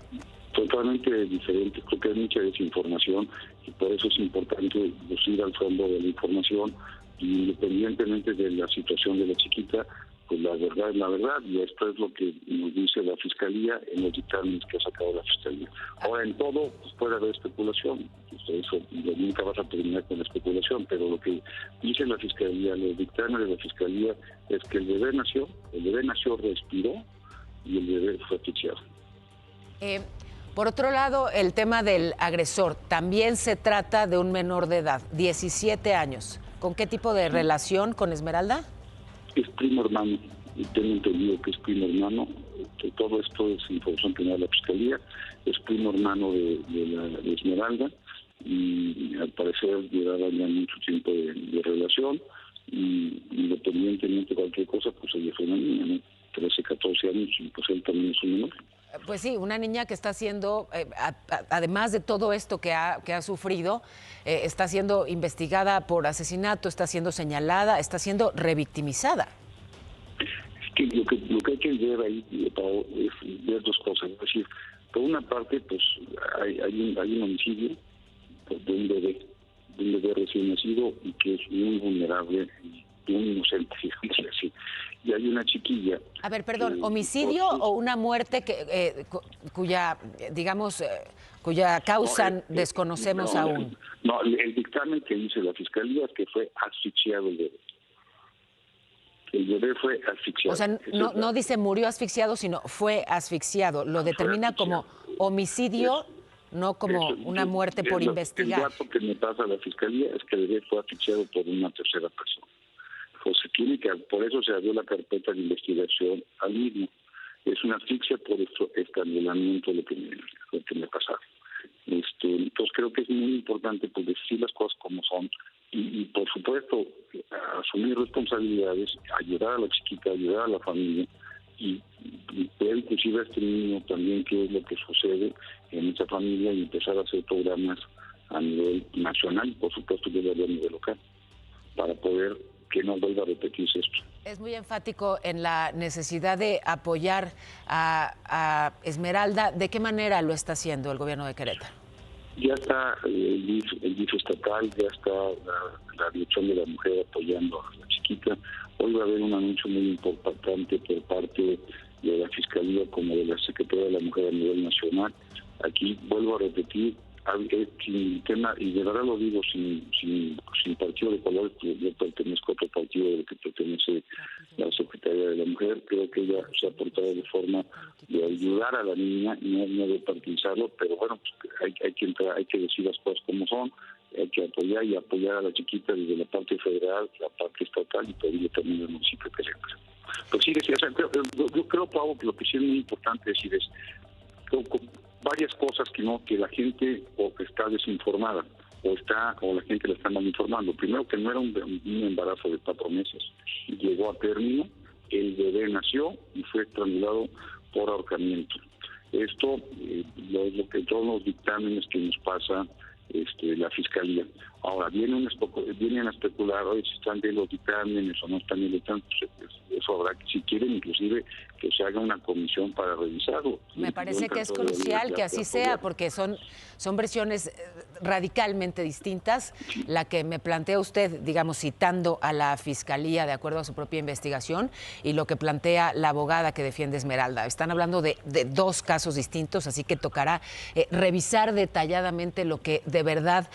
[SPEAKER 22] Totalmente diferentes, creo que hay mucha desinformación y por eso es importante ir al fondo de la información, y independientemente de la situación de la chiquita, pues la verdad es la verdad, y esto es lo que nos dice la Fiscalía en los dictámenes que ha sacado la Fiscalía. Ahora, en todo pues puede haber especulación, eso nunca vas a terminar con la especulación, pero lo que dice la Fiscalía, los dictámenes de la Fiscalía, es que el bebé nació, respiró y el bebé fue asfixiado.
[SPEAKER 1] Por otro lado, el tema del agresor, también se trata de un menor de edad, 17 años. ¿Con qué tipo de relación con Esmeralda?
[SPEAKER 22] Es primo hermano, y tengo entendido que es primo hermano. Todo esto es información que me da la Fiscalía. Es primo hermano de Esmeralda, y al parecer llevaban ya mucho tiempo de relación, y independientemente de cualquier cosa, pues ella fue una niña, ¿no? 13, 14 años, y pues él también es un menor.
[SPEAKER 1] Pues sí, una niña que está siendo, además de todo esto que ha sufrido, está siendo investigada por asesinato, está siendo señalada, está siendo revictimizada.
[SPEAKER 22] Es que lo que hay que ver ahí, Pau, es ver dos cosas. Es decir, por una parte, pues hay un homicidio de un bebé recién nacido, y que es muy vulnerable y muy inocente, fíjense así. Y hay una chiquilla.
[SPEAKER 1] A ver, perdón, ¿homicidio o una muerte cuya, digamos, cuya causa desconocemos aún?
[SPEAKER 22] No, el dictamen que dice la Fiscalía es que fue asfixiado el bebé. El bebé fue asfixiado.
[SPEAKER 1] O sea, no dice murió asfixiado, sino fue asfixiado. Lo determina como homicidio, no como una muerte por investigar.
[SPEAKER 22] El dato que me pasa la Fiscalía es que el bebé fue asfixiado por una tercera persona. Pues se tiene que, por eso se abrió la carpeta de investigación al mismo. Es una asfixia por estrangulamiento, lo que me pasaba. Entonces creo que es muy importante pues decir las cosas como son, y por supuesto asumir responsabilidades, ayudar a la chiquita, ayudar a la familia, y ver inclusive a este niño también qué es lo que sucede en esa familia, y empezar a hacer programas a nivel nacional, y por supuesto llegar a nivel local, para poder que no vuelva a repetirse esto.
[SPEAKER 1] Es muy enfático en la necesidad de apoyar a Esmeralda. ¿De qué manera lo está haciendo el gobierno de Querétaro?
[SPEAKER 22] Ya está el DIF estatal, ya está la Dirección de la Mujer apoyando a la chiquita. Hoy va a haber un anuncio muy importante por parte de la Fiscalía como de la Secretaría de la Mujer a nivel nacional. Aquí vuelvo a repetir, sin tema, y de verdad lo digo sin partido de color, yo pertenezco a otro partido del que pertenece la Secretaría de la Mujer. Creo que ella se ha portado de forma de ayudar a la niña, no de partidizarlo, pero bueno, pues hay que decir las cosas como son, hay que apoyar a la chiquita desde la parte federal, la parte estatal, y pedirle también al municipio que se haga. Pues sí, yo creo, Pablo, que lo que sí es muy importante decir es varias cosas que la gente o está desinformada o la gente la está mal informando. Primero, que no era un embarazo de 4 meses, llegó a término, el bebé nació y fue estrangulado por ahorcamiento. Esto es lo que todos los dictámenes que nos pasa la Fiscalía. Ahora, vienen a especular hoy si están bien los dictámenes o no están bien los dictámenes. Eso habrá que, si quieren, inclusive que se haga una comisión para revisarlo.
[SPEAKER 1] Me parece que es crucial que así sea, porque son versiones radicalmente distintas. La que me plantea usted, digamos, citando a la Fiscalía de acuerdo a su propia investigación, y lo que plantea la abogada que defiende Esmeralda. Están hablando de 2 casos distintos, así que tocará revisar detalladamente lo que de verdad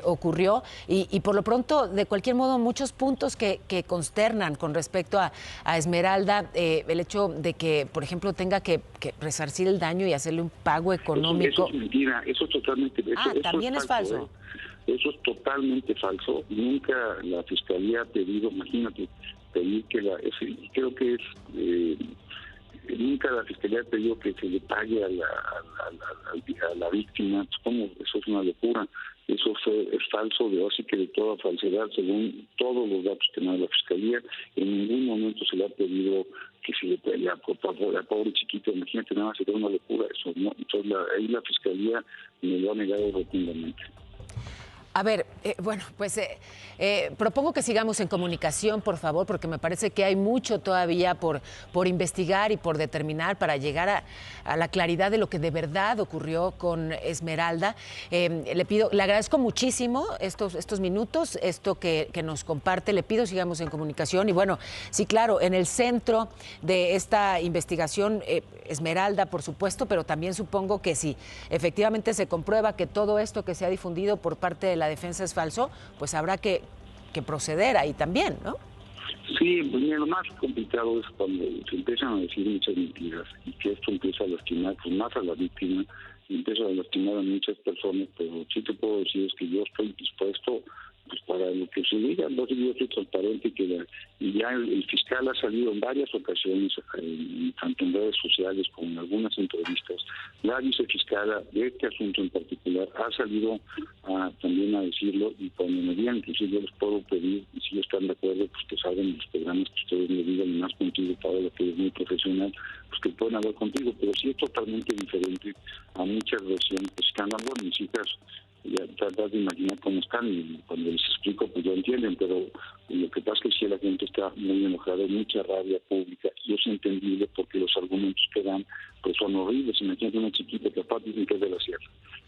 [SPEAKER 1] ocurrió, y por lo pronto, de cualquier modo, muchos puntos que consternan con respecto a Esmeralda, el hecho de que, por ejemplo, tenga que resarcir el daño y hacerle un pago económico.
[SPEAKER 22] Eso es mentira, eso es totalmente...
[SPEAKER 1] también es falso.
[SPEAKER 22] Eso es totalmente falso. Nunca la Fiscalía ha pedido, imagínate, pedir creo que nunca la Fiscalía ha pedido que se le pague a la víctima. Eso es una locura. Eso es falso, así que de toda falsedad, según todos los datos que me da la Fiscalía. En ningún momento se le ha pedido que se le pegue a la pobre chiquita. Imagínate, nada más, sería una locura eso, ¿no? Entonces ahí la Fiscalía me lo ha negado rotundamente.
[SPEAKER 1] A ver, bueno, pues propongo que sigamos en comunicación, por favor, porque me parece que hay mucho todavía por investigar y por determinar para llegar a la claridad de lo que de verdad ocurrió con Esmeralda. Le agradezco muchísimo estos minutos, esto que nos comparte. Le pido sigamos en comunicación. Y bueno, sí, claro, en el centro de esta investigación, Esmeralda, por supuesto, pero también supongo que si efectivamente se comprueba que todo esto que se ha difundido por parte de la defensa es falso, pues habrá que proceder ahí también, ¿no?
[SPEAKER 22] Sí, pues mira, lo más complicado es cuando se empiezan a decir muchas mentiras y que esto empieza a lastimar pues más a la víctima y esas personas, pero sí te puedo decir es que yo estoy dispuesto pues para lo que se diga. Yo soy transparente y ya el fiscal ha salido en varias ocasiones, tanto en redes sociales como en algunas entrevistas. La vicefiscala de este asunto en particular ha salido también a decirlo, y cuando me digan, inclusive yo les puedo pedir, y si están de acuerdo, pues que salgan los programas que ustedes me digan, y más contigo, Pablo, que es muy profesional, pues que pueden hablar contigo, pero sí es totalmente diferente a muchas versiones que están hablando. Mis hijas ya tratas de imaginar cómo están, y cuando les explico pues ya entienden, pero lo que pasa es que si la gente está muy enojada, hay mucha rabia pública, y es entendible porque los argumentos que dan pues son horribles. Imagínate una chiquita que aparte dicen que es de la sierra,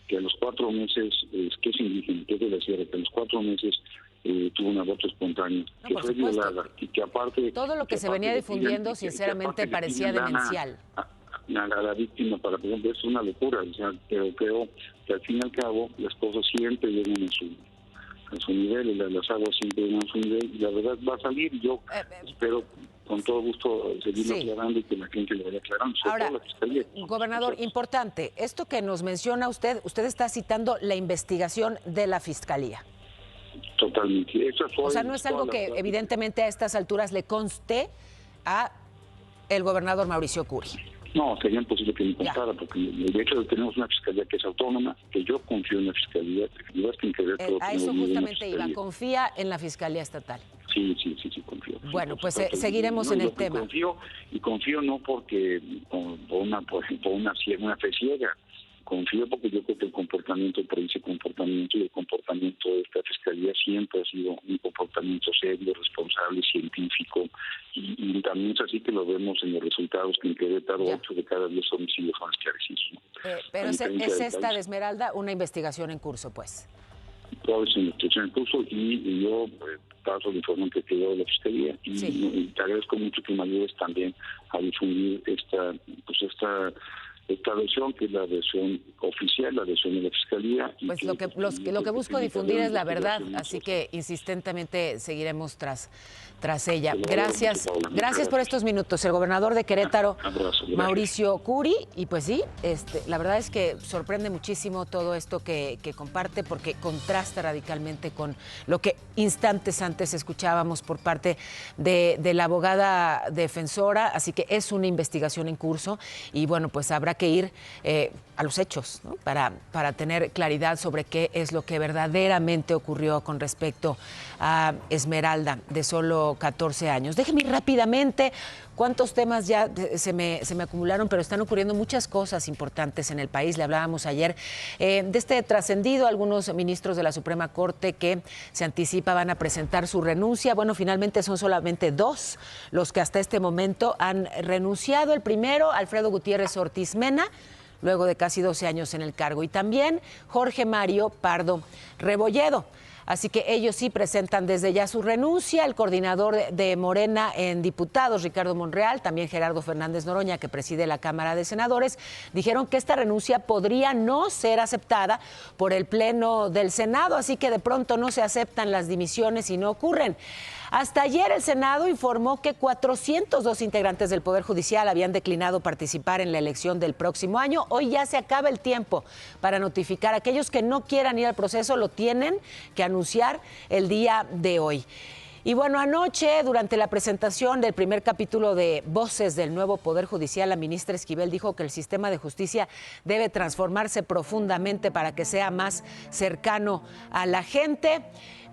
[SPEAKER 22] que a los 4 meses, que es indígena, que es de la sierra, que a los 4 meses tuvo un aborto espontáneo, que fue violada, y que aparte...
[SPEAKER 1] Todo lo que se venía difundiendo, sinceramente, parecía demencial.
[SPEAKER 22] A la víctima, para por ejemplo, es una locura, o sea, pero creo que al fin y al cabo las cosas siempre llegan a su nivel, y las aguas siempre llegan a su nivel, y la verdad va a salir. Yo espero con todo gusto seguirlo aclarando y que la gente lo vaya aclarando.
[SPEAKER 1] Ahora, gobernador, importante, esto que nos menciona usted está citando la investigación de la Fiscalía.
[SPEAKER 22] Totalmente.
[SPEAKER 1] O sea, no es algo que evidentemente a estas alturas le conste a el gobernador Mauricio Curi.
[SPEAKER 22] No, sería imposible que me contara, porque de hecho tenemos una fiscalía que es autónoma, que yo confío en la fiscalía,
[SPEAKER 1] a eso justamente iba, confía en la Fiscalía Estatal.
[SPEAKER 22] Sí, confío.
[SPEAKER 1] Bueno, pues seguiremos en el tema.
[SPEAKER 22] Confío no porque por una fe ciega. Confío porque yo creo que el comportamiento predice comportamiento, y el comportamiento de esta fiscalía siempre ha sido un comportamiento serio, responsable, científico, y también es así que lo vemos en los resultados, que en Querétaro 8 de cada 10 homicidios son esclarecidos.
[SPEAKER 1] Pero es esta de Esmeralda una investigación en curso, pues.
[SPEAKER 22] Todo es una investigación en curso, y yo paso el informe que quedó de la fiscalía, y te agradezco mucho que me ayudes también a difundir esta versión, que es la versión oficial, la versión de la Fiscalía.
[SPEAKER 1] Pues lo que busco difundir es la verdad, así que insistentemente seguiremos tras ella. Gracias por estos minutos. El gobernador de Querétaro, Mauricio Curi, y pues sí, la verdad es que sorprende muchísimo todo esto que comparte, porque contrasta radicalmente con lo que instantes antes escuchábamos por parte de la abogada defensora, así que es una investigación en curso, y bueno, pues habrá que ir a los hechos, ¿no? para tener claridad sobre qué es lo que verdaderamente ocurrió con respecto a Esmeralda, de solo 14 años. Déjeme ir rápidamente, cuántos temas ya se me acumularon, pero están ocurriendo muchas cosas importantes en el país. Le hablábamos ayer de este trascendido, algunos ministros de la Suprema Corte que se anticipa van a presentar su renuncia. Bueno, finalmente son solamente 2 los que hasta este momento han renunciado. El primero, Alfredo Gutiérrez Ortiz Mena, luego de casi 12 años en el cargo, y también Jorge Mario Pardo Rebolledo. Así que ellos sí presentan desde ya su renuncia. El coordinador de Morena en diputados, Ricardo Monreal, también Gerardo Fernández Noroña, que preside la Cámara de Senadores, dijeron que esta renuncia podría no ser aceptada por el Pleno del Senado, así que de pronto no se aceptan las dimisiones y no ocurren. Hasta ayer el Senado informó que 402 integrantes del Poder Judicial habían declinado participar en la elección del próximo año. Hoy ya se acaba el tiempo para notificar a aquellos que no quieran ir al proceso, lo tienen que anunciar el día de hoy. Y bueno, anoche, durante la presentación del primer capítulo de Voces del Nuevo Poder Judicial, la ministra Esquivel dijo que el sistema de justicia debe transformarse profundamente para que sea más cercano a la gente.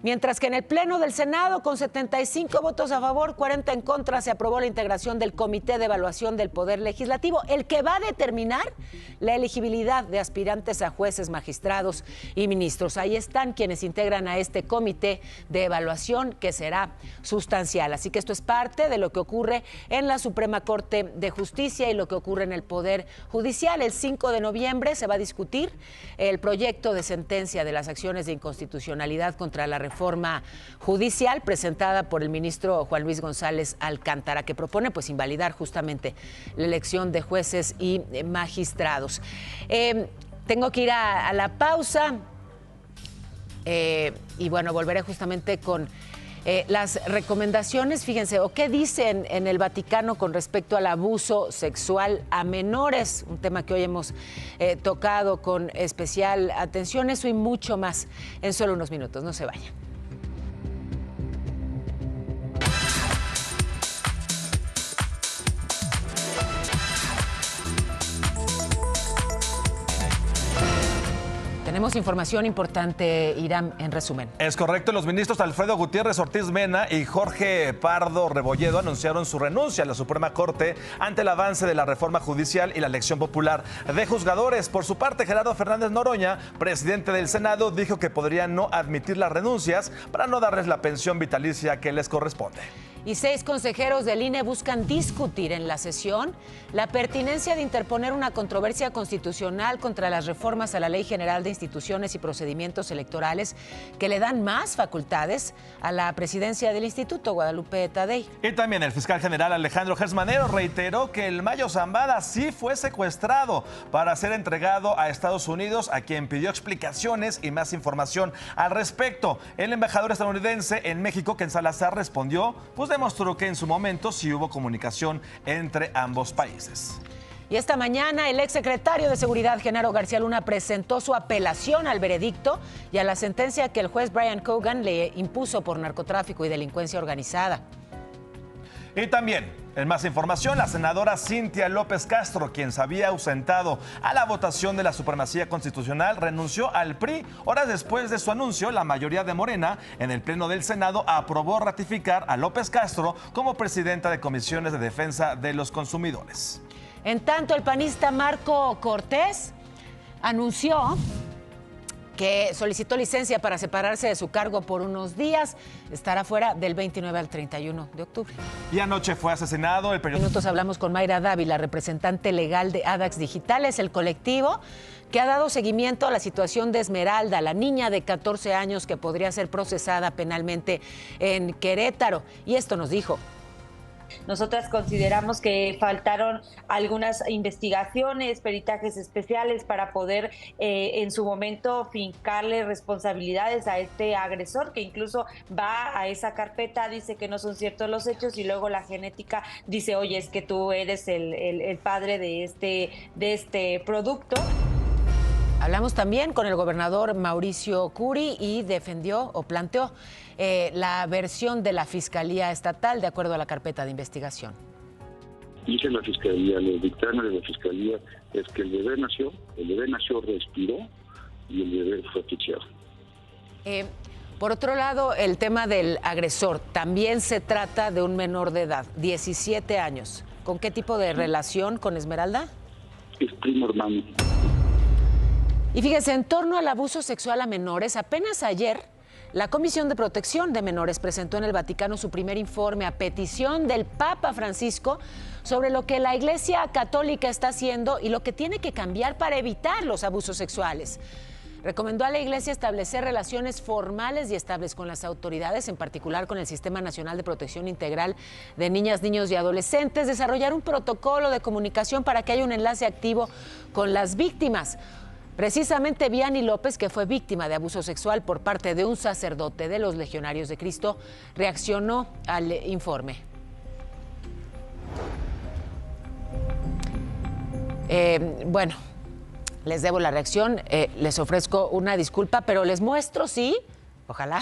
[SPEAKER 1] Mientras que en el Pleno del Senado, con 75 votos a favor, 40 en contra, se aprobó la integración del Comité de Evaluación del Poder Legislativo, el que va a determinar la elegibilidad de aspirantes a jueces, magistrados y ministros. Ahí están quienes integran a este Comité de Evaluación, que será sustancial. Así que esto es parte de lo que ocurre en la Suprema Corte de Justicia y lo que ocurre en el Poder Judicial. El 5 de noviembre se va a discutir el proyecto de sentencia de las acciones de inconstitucionalidad contra la reforma judicial presentada por el ministro Juan Luis González Alcántara, que propone pues invalidar justamente la elección de jueces y magistrados. Tengo que ir a la pausa y bueno, volveré justamente con Las recomendaciones, fíjense, o qué dicen en el Vaticano con respecto al abuso sexual a menores, un tema que hoy hemos tocado con especial atención, eso y mucho más en solo unos minutos. No se vayan. Tenemos información importante, Irán, en resumen.
[SPEAKER 4] Es correcto. Los ministros Alfredo Gutiérrez Ortiz Mena y Jorge Pardo Rebolledo anunciaron su renuncia a la Suprema Corte ante el avance de la reforma judicial y la elección popular de juzgadores. Por su parte, Gerardo Fernández Noroña, presidente del Senado, dijo que podría no admitir las renuncias para no darles la pensión vitalicia que les corresponde.
[SPEAKER 1] Y 6 consejeros del INE buscan discutir en la sesión la pertinencia de interponer una controversia constitucional contra las reformas a la Ley General de Instituciones y Procedimientos Electorales que le dan más facultades a la presidencia del Instituto, Guadalupe Tadei.
[SPEAKER 4] Y también el fiscal general Alejandro Gersmanero reiteró que el Mayo Zambada sí fue secuestrado para ser entregado a Estados Unidos, a quien pidió explicaciones y más información al respecto. El embajador estadounidense en México, Ken Salazar, respondió, pues demostró que en su momento sí hubo comunicación entre ambos países.
[SPEAKER 1] Y esta mañana el exsecretario de Seguridad, Genaro García Luna, presentó su apelación al veredicto y a la sentencia que el juez Brian Cogan le impuso por narcotráfico y delincuencia organizada.
[SPEAKER 4] Y también, en más información, la senadora Cintia López Castro, quien se había ausentado a la votación de la supremacía constitucional, renunció al PRI. Horas después de su anuncio, la mayoría de Morena en el Pleno del Senado aprobó ratificar a López Castro como presidenta de comisiones de defensa de los consumidores.
[SPEAKER 1] En tanto, el panista Marco Cortés anunció que solicitó licencia para separarse de su cargo por unos días. Estará fuera del 29 al 31 de octubre.
[SPEAKER 4] Y anoche fue asesinado el periodista.
[SPEAKER 1] Minutos hablamos con Mayra Dávila, representante legal de ADAX Digitales, el colectivo que ha dado seguimiento a la situación de Esmeralda, la niña de 14 años que podría ser procesada penalmente en Querétaro. Y esto nos dijo.
[SPEAKER 2] Nosotras consideramos que faltaron algunas investigaciones, peritajes especiales para poder en su momento fincarle responsabilidades a este agresor, que incluso va a esa carpeta, dice que no son ciertos los hechos y luego la genética dice, oye, es que tú eres el padre de este producto.
[SPEAKER 1] Hablamos también con el gobernador Mauricio Curi y defendió o planteó la versión de la Fiscalía Estatal de acuerdo a la carpeta de investigación.
[SPEAKER 22] Dice la Fiscalía, el dictamen de la Fiscalía es que el bebé nació, respiró y el bebé fue asfixiado.
[SPEAKER 1] Por otro lado, el tema del agresor, también se trata de un menor de edad, 17 años. ¿Con qué tipo de relación con Esmeralda?
[SPEAKER 22] Es primo hermano.
[SPEAKER 1] Y fíjense, en torno al abuso sexual a menores, apenas ayer la Comisión de Protección de Menores presentó en el Vaticano su primer informe a petición del Papa Francisco sobre lo que la Iglesia Católica está haciendo y lo que tiene que cambiar para evitar los abusos sexuales. Recomendó a la Iglesia establecer relaciones formales y estables con las autoridades, en particular con el Sistema Nacional de Protección Integral de Niñas, Niños y Adolescentes, desarrollar un protocolo de comunicación para que haya un enlace activo con las víctimas. Precisamente Vianney López, que fue víctima de abuso sexual por parte de un sacerdote de los Legionarios de Cristo, reaccionó al informe. Bueno, les debo la reacción, les ofrezco una disculpa, pero les muestro, sí, ojalá,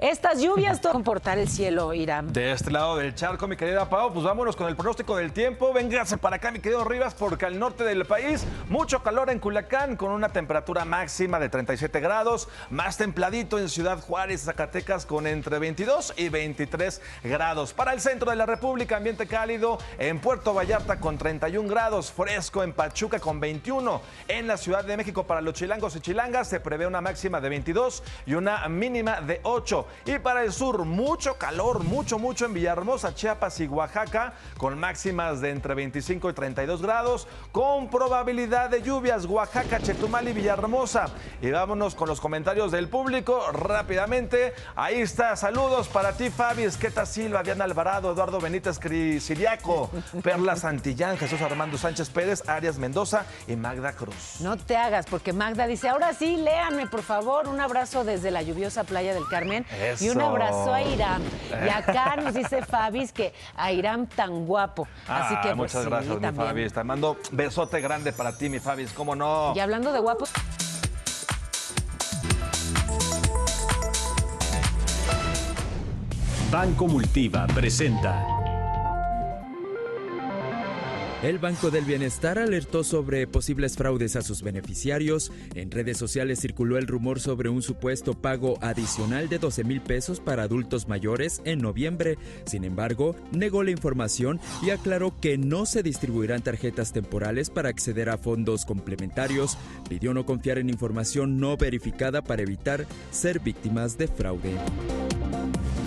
[SPEAKER 1] estas lluvias comportar el cielo, Irán.
[SPEAKER 4] De este lado del charco, mi querida Pau, pues vámonos con el pronóstico del tiempo. Véngase para acá, mi querido Rivas, porque al norte del país, mucho calor en Culiacán, con una temperatura máxima de 37 grados, más templadito en Ciudad Juárez, Zacatecas, con entre 22 y 23 grados. Para el centro de la República, ambiente cálido en Puerto Vallarta con 31 grados, fresco en Pachuca con 21. En la Ciudad de México, para los chilangos y chilangas, se prevé una máxima de 22 y una mínima de 8. Y para el sur, mucho calor, mucho en Villahermosa, Chiapas y Oaxaca, con máximas de entre 25 y 32 grados, con probabilidad de lluvias, Oaxaca, Chetumal y Villahermosa. Y vámonos con los comentarios del público rápidamente. Ahí está, saludos para ti, Fabi, Esqueta Silva, Diana Alvarado, Eduardo Benítez Siriaco, Perla Santillán, Jesús Armando Sánchez Pérez, Arias Mendoza y Magda Cruz.
[SPEAKER 1] No te hagas, porque Magda dice, ahora sí, léanme, por favor, un abrazo desde la lluviosa hermosa Playa del Carmen.
[SPEAKER 4] Eso.
[SPEAKER 1] Y un abrazo a Irán. Y acá nos dice Fabis que a Irán tan guapo. Así que pues,
[SPEAKER 4] muchas gracias, mi
[SPEAKER 1] también.
[SPEAKER 4] Fabis. Te mando besote grande para ti, mi Fabis. ¿Cómo no?
[SPEAKER 1] Y hablando de guapos...
[SPEAKER 3] Banco Multiva presenta.
[SPEAKER 7] El Banco del Bienestar alertó sobre posibles fraudes a sus beneficiarios. En redes sociales circuló el rumor sobre un supuesto pago adicional de 12,000 pesos para adultos mayores en noviembre. Sin embargo, negó la información y aclaró que no se distribuirán tarjetas temporales para acceder a fondos complementarios. Pidió no confiar en información no verificada para evitar ser víctimas de fraude.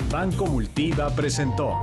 [SPEAKER 3] Banco Multiva presentó.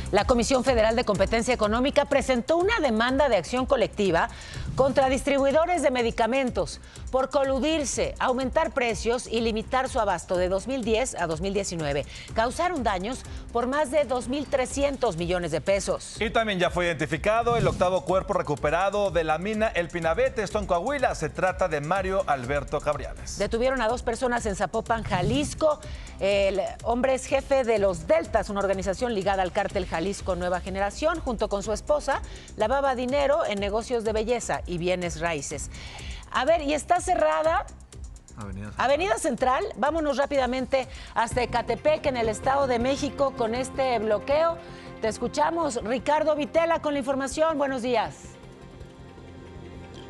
[SPEAKER 1] La Comisión Federal de Competencia Económica presentó una demanda de acción colectiva contra distribuidores de medicamentos por coludirse, aumentar precios y limitar su abasto de 2010 a 2019. Causaron daños por más de 2.300 millones de pesos.
[SPEAKER 4] Y también ya fue identificado el 8º cuerpo recuperado de la mina El Pinabete, esto en Coahuila. Se trata de Mario Alberto Cabriales.
[SPEAKER 1] Detuvieron a 2 personas en Zapopan, Jalisco. El hombre es jefe de los Deltas, una organización ligada al cártel Jalisco Nueva Generación. Junto con su esposa, lavaba dinero en negocios de belleza y bienes raíces. A ver, y está cerrada Avenida Central. Vámonos rápidamente hasta Ecatepec, en el Estado de México, con este bloqueo. Te escuchamos, Ricardo Vitela, con la información. Buenos días.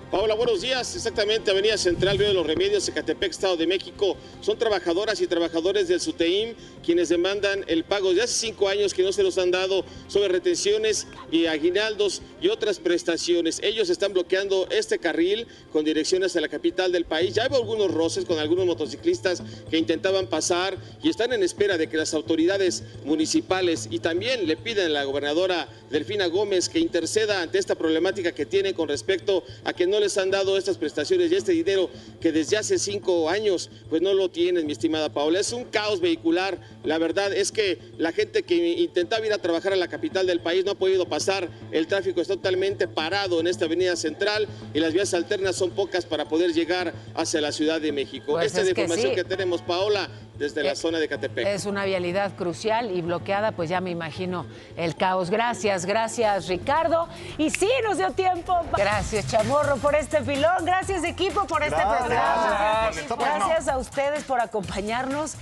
[SPEAKER 23] Paola, buenos días. Exactamente, Avenida Central, Río de los Remedios, Ecatepec, Estado de México. Son trabajadoras y trabajadores del SUTEIM quienes demandan el pago de hace 5 años que no se los han dado sobre retenciones y aguinaldos y otras prestaciones. Ellos están bloqueando este carril con dirección hacia la capital del país. Ya hubo algunos roces con algunos motociclistas que intentaban pasar y están en espera de que las autoridades municipales y también le piden a la gobernadora Delfina Gómez que interceda ante esta problemática que tiene con respecto a que no les han dado estas prestaciones y este dinero que desde hace 5 años pues no lo tienen, mi estimada Paola. Es un caos vehicular. La verdad es que la gente que intentaba ir a trabajar a la capital del país no ha podido pasar. El tráfico está totalmente parado en esta Avenida Central y las vías alternas son pocas para poder llegar hacia la Ciudad de México.
[SPEAKER 1] Pues
[SPEAKER 23] esta es la información
[SPEAKER 1] sí,
[SPEAKER 23] que tenemos, Paola, desde la zona de Ecatepec.
[SPEAKER 1] Es una vialidad crucial y bloqueada, pues ya me imagino el caos. Gracias, Ricardo. Y sí, nos dio tiempo. Gracias, Chamorro, por este pilón. Gracias, equipo, por este programa. Gracias a ustedes por acompañarnos.